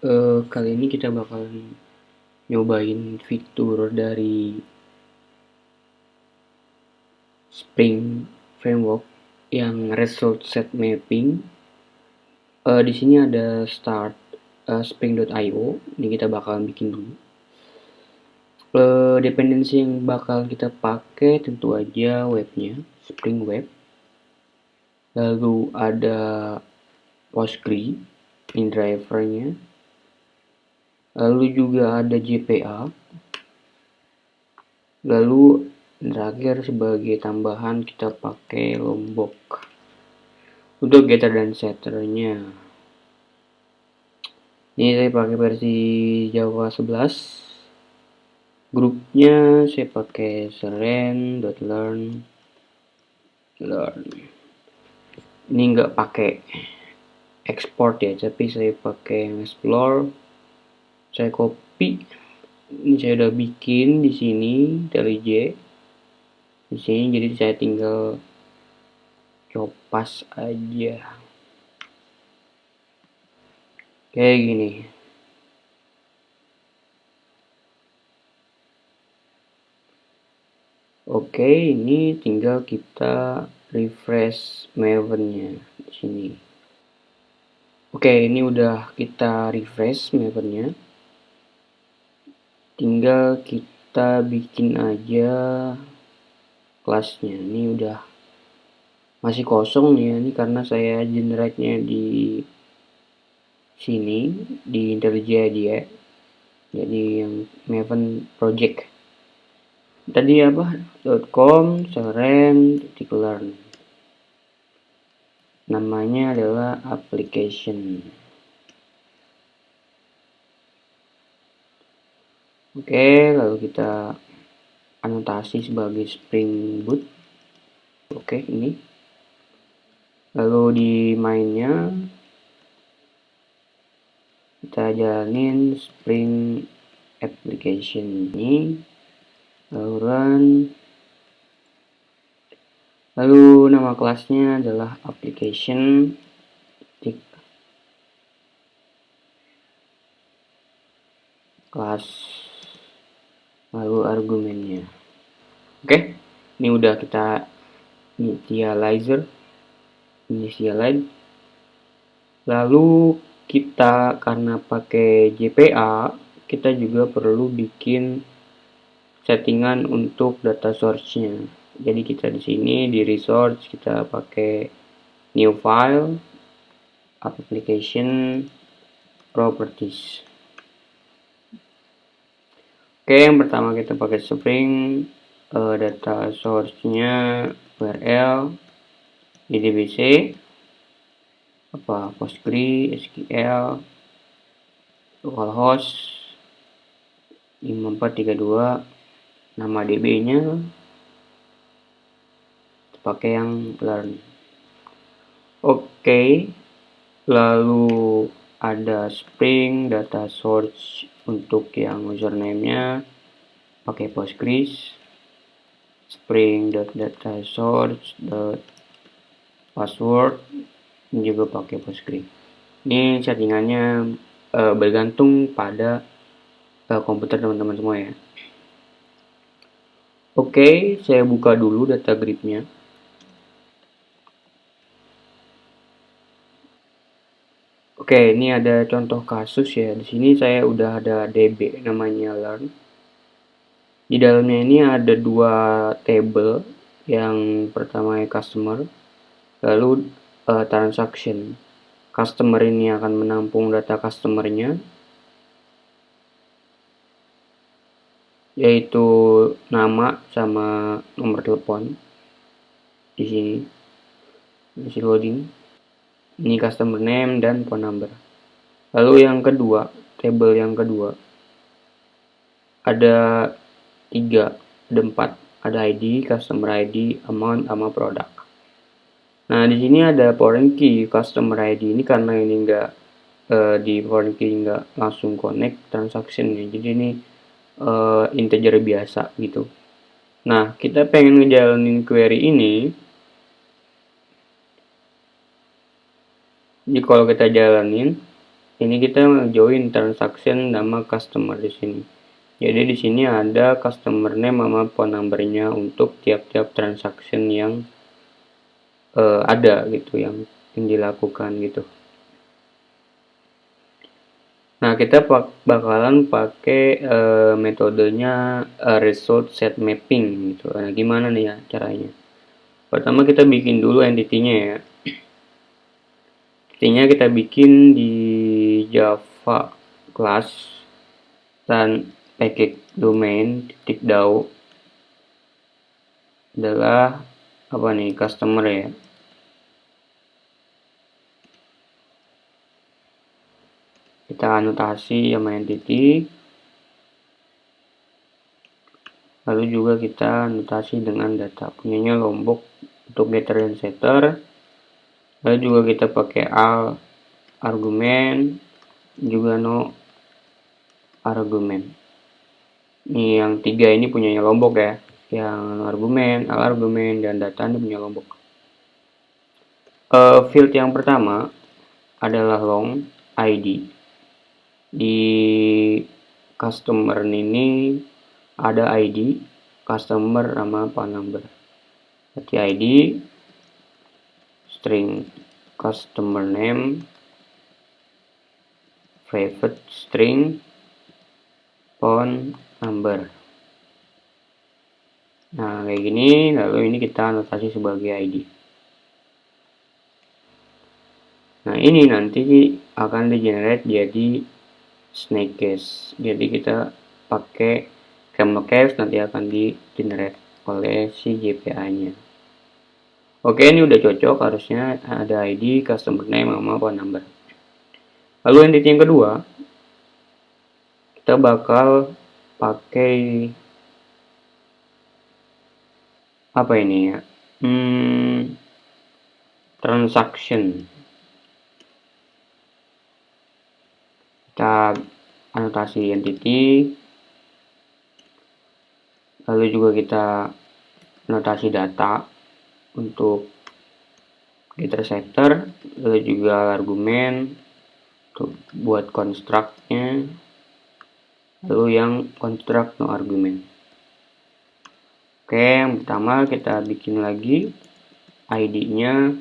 Kali ini kita bakalan nyobain fitur dari Spring Framework yang result set mapping. Di sini ada start spring.io. Ini kita bakalan bikin dulu. Dependensi yang bakal kita pakai tentu aja webnya, Spring Web. Lalu ada Postgre, ini drivernya. Lalu juga ada JPA. Lalu terakhir sebagai tambahan kita pakai Lombok untuk getter dan setternya. Ini saya pakai versi Java 11. Grupnya saya pakai seren.learn. Ini nggak pakai export ya, tapi saya pakai explore. Saya copy. Ini saya udah bikin di sini IntelliJ. Di sini jadi saya tinggal copas aja. Kayak gini. Oke, ini tinggal kita refresh Mavennya di sini. Oke, ini udah kita refresh Mavennya. Tinggal kita bikin aja kelasnya. Ini udah masih kosong nih, ini karena saya generate-nya di sini di IntelliJ IDE. Jadi yang Maven project. Tadi apa? .com seren.learn. Namanya adalah application. Oke, lalu kita anotasi sebagai Spring Boot. Oke, ini. Lalu di mainnya kita jalanin Spring application ini. Lalu run. Lalu nama kelasnya adalah application kelas, lalu argumennya. Oke, ini udah kita initialize. Lalu kita karena pakai JPA, kita juga perlu bikin settingan untuk data source-nya. Jadi kita di sini di resource kita pakai new file, application, properties. Oke, yang pertama kita pakai Spring, data source-nya URL, DBC, Postgre, SQL, localhost 5432, nama DB-nya pakai yang learn. Oke, lalu ada Spring data source untuk yang username-nya pakai Postgres, Spring.data source password juga pakai Postgres. Ini settingannya bergantung pada komputer teman-teman semua ya. Oke, saya buka dulu data gridnya. Oke, ini ada contoh kasus ya. Di sini saya udah ada DB namanya learn. Di dalamnya ini ada dua table. Yang pertama customer, lalu transaction. Customer ini akan menampung data customernya, yaitu nama sama nomor telepon. Di sini masih loading. Ini customer name dan phone number. Lalu yang kedua, table yang kedua ada 4, ada ID, customer ID, amount, sama produk. Nah, di sini ada foreign key customer ID ini karena ini enggak di foreign key enggak langsung connect transaction ya. Jadi ini integer biasa gitu. Nah, kita pengen ngejalanin query ini. Jadi kalau kita jalanin, ini kita join transaction nama customer di sini. Jadi di sini ada customer name sama phone numbernya untuk tiap-tiap transaction yang ada gitu, yang dilakukan gitu. Nah, kita bakalan pakai metodenya result set mapping gitu. Nah, gimana nih ya caranya? Pertama kita bikin dulu entity-nya ya. Entity-nya kita bikin di Java class dan package domain .dau adalah apa nih, customer ya. Kita anotasi sama entity, lalu juga kita anotasi dengan data punyanya Lombok untuk getter dan setter. Lalu juga kita pakai argumen, juga no argumen. Ini yang tiga ini punyanya Lombok ya, yang argumen, argumen, dan data ini punya Lombok. Field yang pertama adalah long ID. Di customer ini ada ID, customer sama phone number. Berarti ID, string customer name, private string, phone number. Nah, kayak gini, lalu ini kita anotasi sebagai ID. Nah, ini nanti akan di-generate jadi snake case. Jadi kita pakai camel case, nanti akan di-generate oleh si JPA-nya. Oke, ini udah cocok, harusnya ada ID, customer name, sama phone number. Lalu entity yang kedua, kita bakal pakai apa ini ya? Transaction. Kita anotasi entity, lalu juga kita anotasi data untuk getter setter, lalu juga argumen untuk buat construct-nya, lalu yang construct no argument. Oke, yang pertama kita bikin lagi ID-nya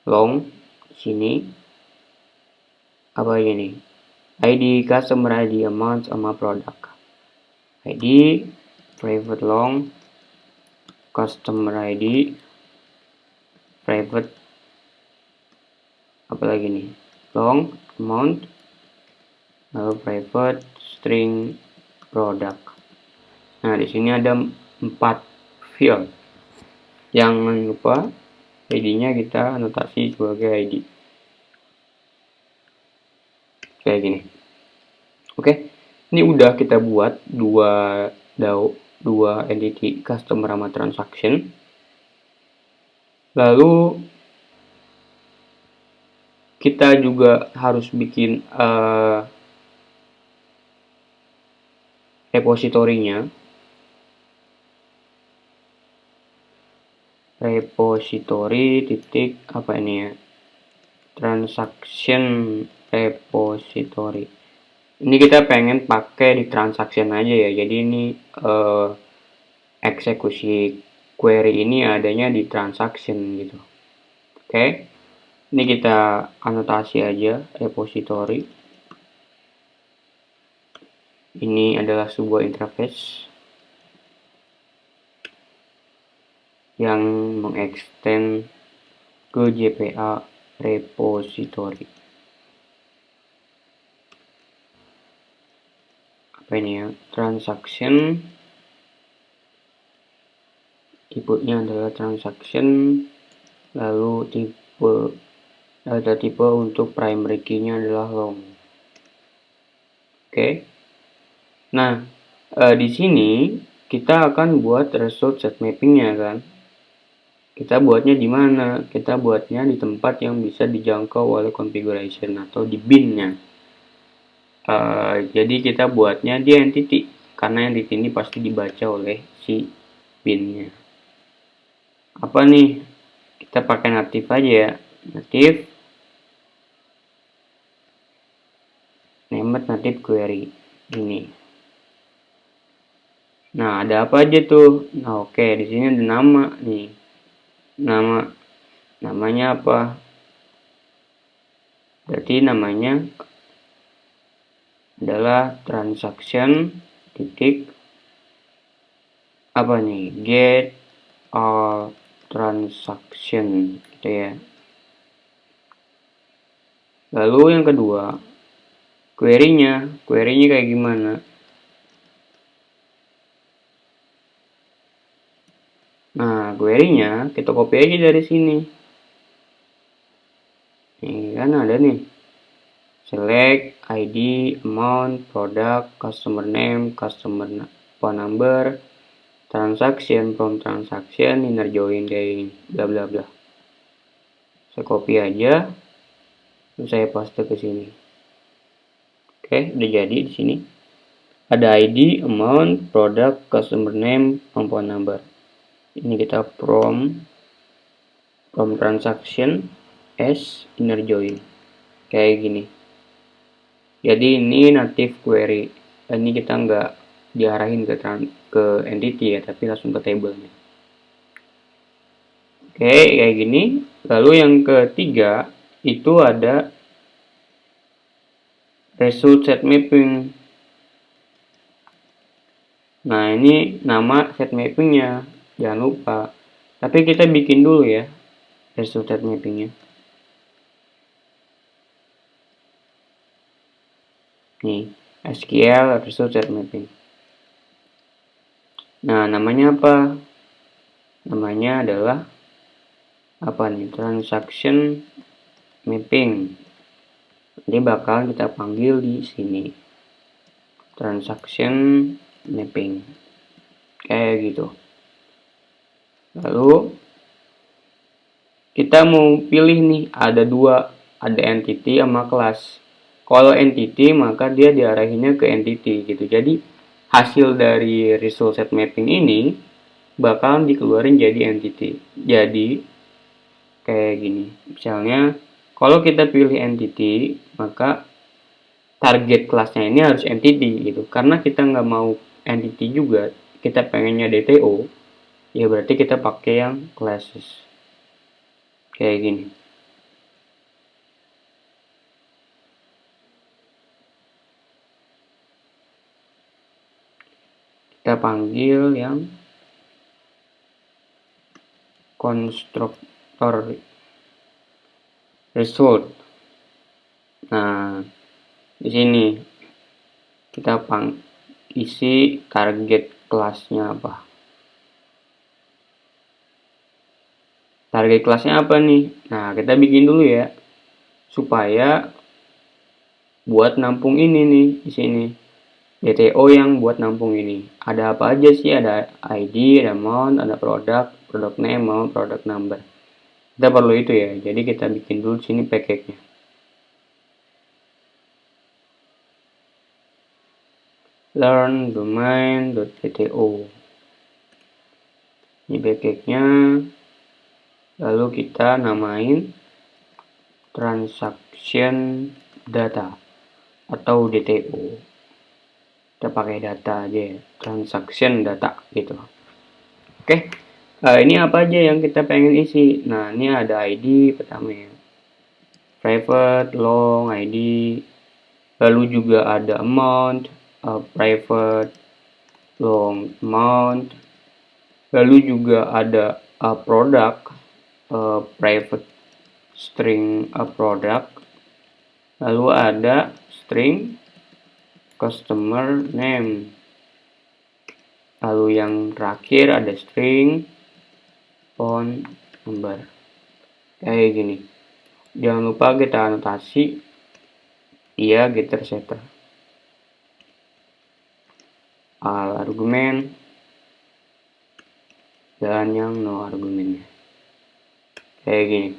long sini. Apa ini? ID, customer ID, amount, sama product. ID, private long, customer ID, private, apa lagi nih? Long, amount, lalu private, string, product. Nah, di sini ada 4 field. Jangan lupa ID-nya kita anotasi sebagai ID. Kayak gini. Oke, ini udah kita buat dua entity customer sama transaction. Lalu kita juga harus bikin repositorinya. Repository titik apa ini ya? Transaction repository. Ini kita pengen pakai di transaction aja ya. Jadi ini eksekusi query ini adanya di transaction gitu. Oke. Ini kita anotasi aja repository. Ini adalah sebuah interface yang mengextend ke JPA repository. Apa ini ya? Transaction. Tipenya adalah transaction. Lalu data tipe untuk primary key-nya adalah long. Oke. Nah, di sini kita akan buat result set mapping-nya kan. Kita buatnya di mana? Kita buatnya di tempat yang bisa dijangkau oleh configuration atau di bin-nya. Jadi kita buatnya di entity, karena entity ini pasti dibaca oleh si bin-nya. Apa nih? Kita pakai native aja ya. Native. Emmet native query ini. Nah, ada apa aja tuh? Nah, oke, di sini ada nama nih. Namanya apa? Berarti namanya adalah transaction titik apa nih? Get all transaction gitu ya. Lalu yang kedua, query-nya kayak gimana? Nah, query-nya kita copy aja dari sini. Ini kan ada nih. Select ID, amount, product, customer name, customer phone number, transaction, from transaction, inner join kayak bla bla bla. Saya copy aja, terus saya paste ke sini. Oke, udah jadi di sini. Ada ID, amount, product, customer name, phone number. Ini kita from transaction as inner join kayak gini. Jadi ini native query. Ini kita nggak diarahin ke entity ya, tapi langsung ke table-nya. Oke, kayak gini. Lalu yang ketiga itu ada result set mapping. Nah, ini nama set mappingnya, jangan lupa. Tapi kita bikin dulu ya result set mappingnya. Nih, SQL result set mapping. Nah, namanya apa? Namanya adalah apa nih? Transaction mapping. Jadi bakal kita panggil di sini. Transaction mapping. Kayak gitu. Lalu kita mau pilih nih, ada dua, ada entity sama kelas. Kalau entity maka dia diarahinnya ke entity gitu. Jadi hasil dari result set mapping ini bakal dikeluarin jadi entity. Jadi kayak gini. Misalnya kalau kita pilih entity, maka target kelasnya ini harus entity gitu. Karena kita nggak mau entity juga, kita pengennya DTO, ya berarti kita pakai yang classes. Kayak gini. Kita panggil yang konstruktor result. Nah, di sini kita isi target kelasnya apa. Target kelasnya apa nih? Nah, kita bikin dulu ya. Supaya buat nampung ini nih di sini. DTO yang buat nampung ini. Ada apa aja sih? Ada ID, ada amount, ada product name, amount, product number. Kita perlu itu ya. Jadi kita bikin dulu sini package-nya. Learn domain.dto. Ini package-nya. Lalu kita namain transaction data atau DTO. Kita pakai data aja ya, transaction data gitu. Oke, ini apa aja yang kita pengen isi. Nah, ini ada ID pertama ya, private, long, ID. Lalu juga ada amount, private, long, amount. Lalu juga ada product, private, string, product. Lalu ada string customer name. Lalu yang terakhir ada string phone number. Kayak gini. Jangan lupa kita anotasi dia getter setter. All argumen dan yang no argumennya. Kayak gini.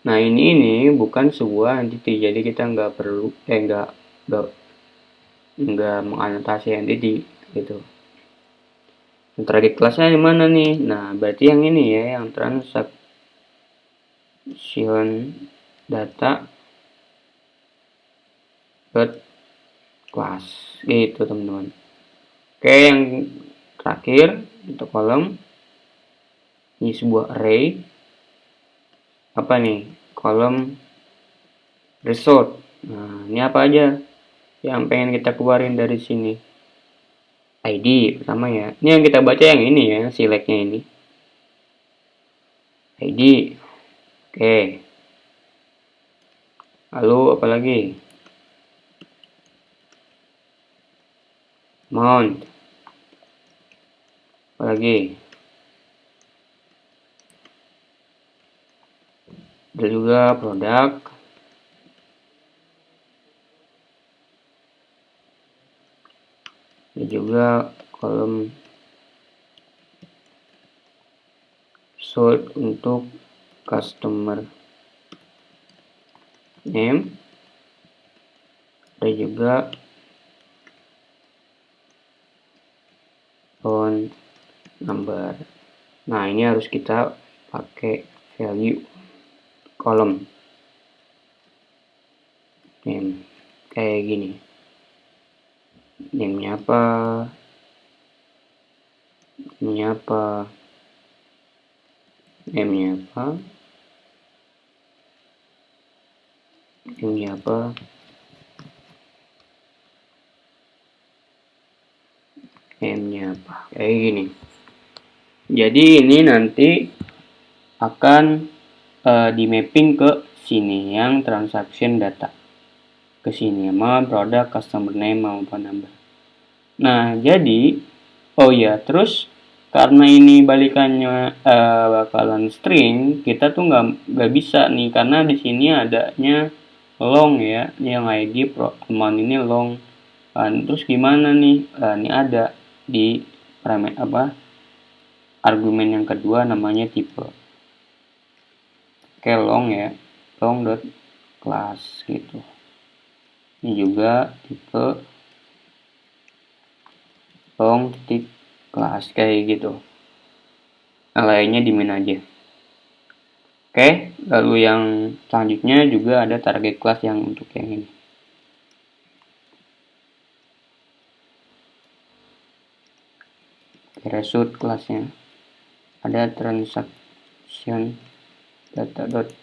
Nah, ini bukan sebuah entity, jadi kita nggak perlu nggak menganotasi entity gitu. Target kelasnya di mana nih? Nah, berarti yang ini ya, yang transaction data class gitu teman-teman. Oke, yang terakhir untuk kolom ini sebuah array apa nih, kolom result. Nah, ini apa aja yang pengen kita keluarin dari sini? ID pertama ya, ini yang kita baca yang ini ya, selectnya ini ID. Oke, lalu apa lagi? Amount, apa lagi? Ada juga produk, ada juga kolom sort untuk customer name, ada juga phone number. Nah, ini harus kita pakai value kolom name kayak gini. Name-nya apa? Name-nya apa? Name-nya apa? Name-nya apa? Name-nya apa? Kayak gini. Jadi ini nanti akan di mapping ke sini yang transaction data. Ke sini amount, produk, customer name maupun number. Nah, jadi oh ya, terus karena ini balikannya bakalan string, kita tuh nggak bisa nih karena di sini adanya long ya, yang ID amount ini long. Terus gimana nih? Ini ada di parameter apa? Argumen yang kedua namanya tipe. Oke, long ya, long dot class gitu. Ini juga tipe long titik class kayak gitu. Nah, lainnya dimin aja. Oke, lalu yang selanjutnya juga ada target class yang untuk yang ini. Result kelasnya ada transaction data dot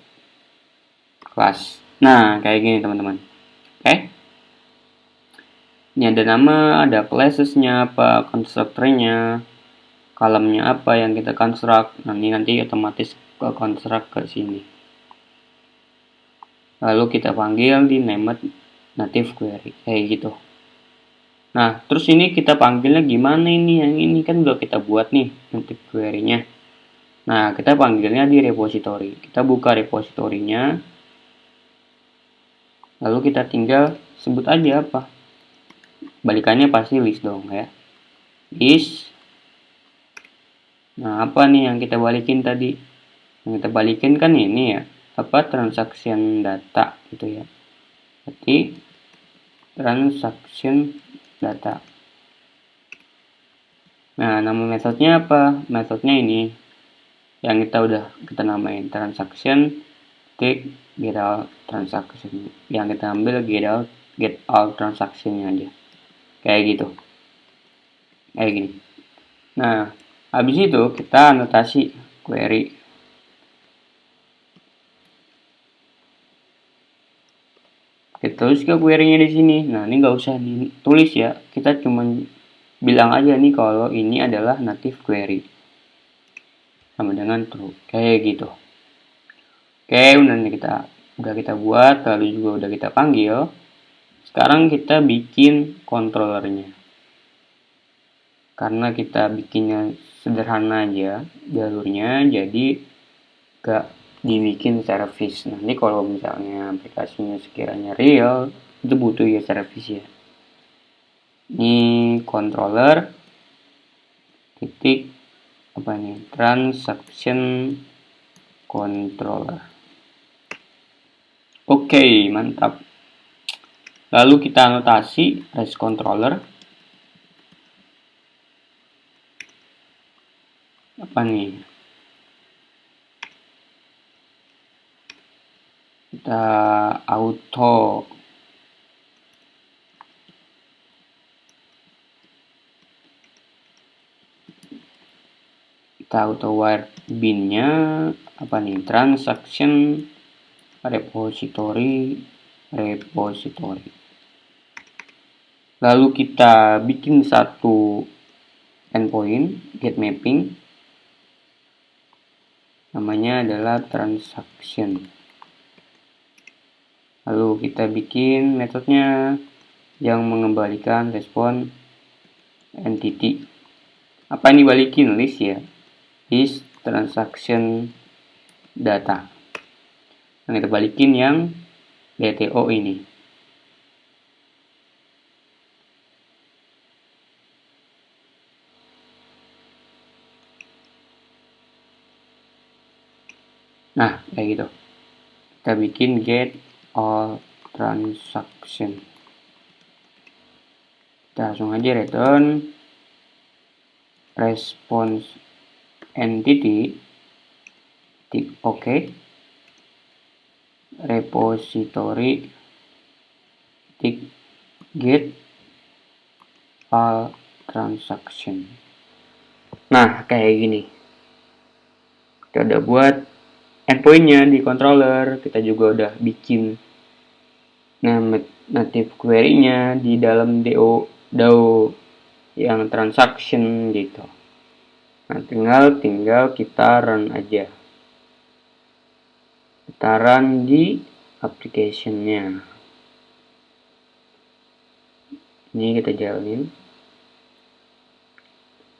class. Nah, kayak gini teman-teman. Oke. Ini ada nama, ada classesnya apa, constructornya, kolomnya apa yang kita construct. Nanti otomatis ke construct ke sini. Lalu kita panggil di named native query kayak gitu. Nah, terus ini kita panggilnya gimana ini? Yang ini kan udah kita buat nih native query-nya. Nah, kita panggilnya di repository. Kita buka repositorinya. Lalu kita tinggal sebut aja apa. Balikannya pasti list dong ya. List. Nah, apa nih yang kita balikin tadi? Yang kita balikin kan ini ya. Apa transaction data gitu ya. Berarti transaction data. Nah, nama metodenya apa? Metodenya ini yang kita namain transaction get out transaction. Yang kita ambil get out transaction-nya aja. Kayak gitu. Kayak gini. Nah, habis itu kita anotasi query. Kita tulis ke query-nya di sini. Nah, ini nggak usah ditulis ya. Kita cuma bilang aja nih kalau ini adalah native query. Sama dengan true. Kayak gitu. Oke, udah kita buat, lalu juga udah kita panggil. Sekarang kita bikin controllernya. Karena kita bikinnya sederhana aja jalurnya, jadi gak dibikin service. Nanti kalau misalnya aplikasinya sekiranya real, itu butuh ya service ya. Ini controller titik apa nih, transaction controller. Oke, mantap. Lalu kita anotasi REST controller. Apa nih? Kita auto Kita auto wire bin-nya apa nih? Transaction repository. Lalu kita bikin satu endpoint get mapping, namanya adalah transaction. Lalu kita bikin metodenya yang mengembalikan respon entity. Apa yang dibalikin? List ya, list transaction data. Nah, kita balikin yang DTO ini. Nah, kayak gitu. Kita bikin get all transaction. Kita langsung aja return response entity tik OK, repository tik get all transaction. Nah, kayak gini. Kita udah buat endpoint-nya di controller, kita juga udah bikin native query-nya di dalam DAO yang transaction gitu. Nah, tinggal kita run aja. Kita run di application-nya. Ini kita jalanin.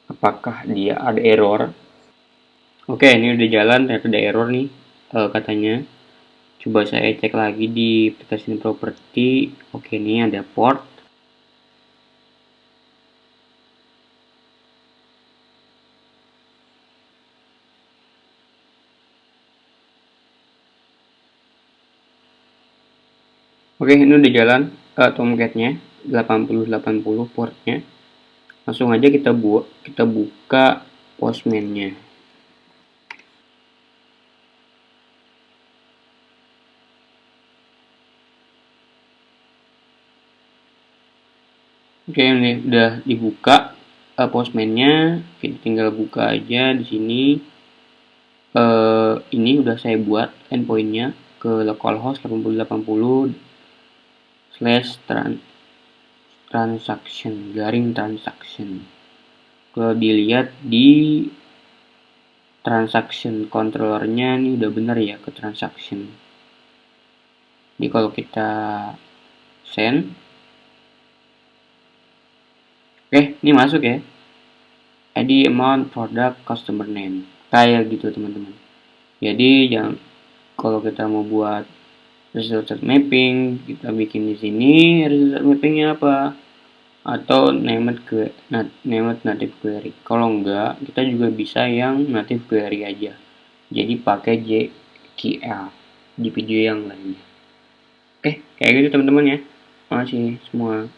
Apakah dia ada error? Oke, ini udah jalan, ternyata ada error nih katanya. Coba saya cek lagi di application property. Oke, ini ada port. Oke, ini udah jalan Tomcat-nya 8080 portnya. Langsung aja kita buka Postman-nya. Oke, ini udah dibuka Postman-nya. Kita tinggal buka aja di sini. Ini udah saya buat endpoint-nya ke localhost 8080 /transaction garing transaction. Kalau dilihat di transaction controllernya ini udah bener ya ke transaction. Jadi kalau kita send, oke, ini masuk ya. ID, amount, product, customer name. Kayak gitu teman-teman. Jadi kalau kita mau buat result mapping, kita bikin di sini result mappingnya apa? Atau named native query. Kalau enggak, kita juga bisa yang native query aja. Jadi pakai JQL di video yang lainnya. Oke, kayak gitu teman-teman ya. Makasih semua.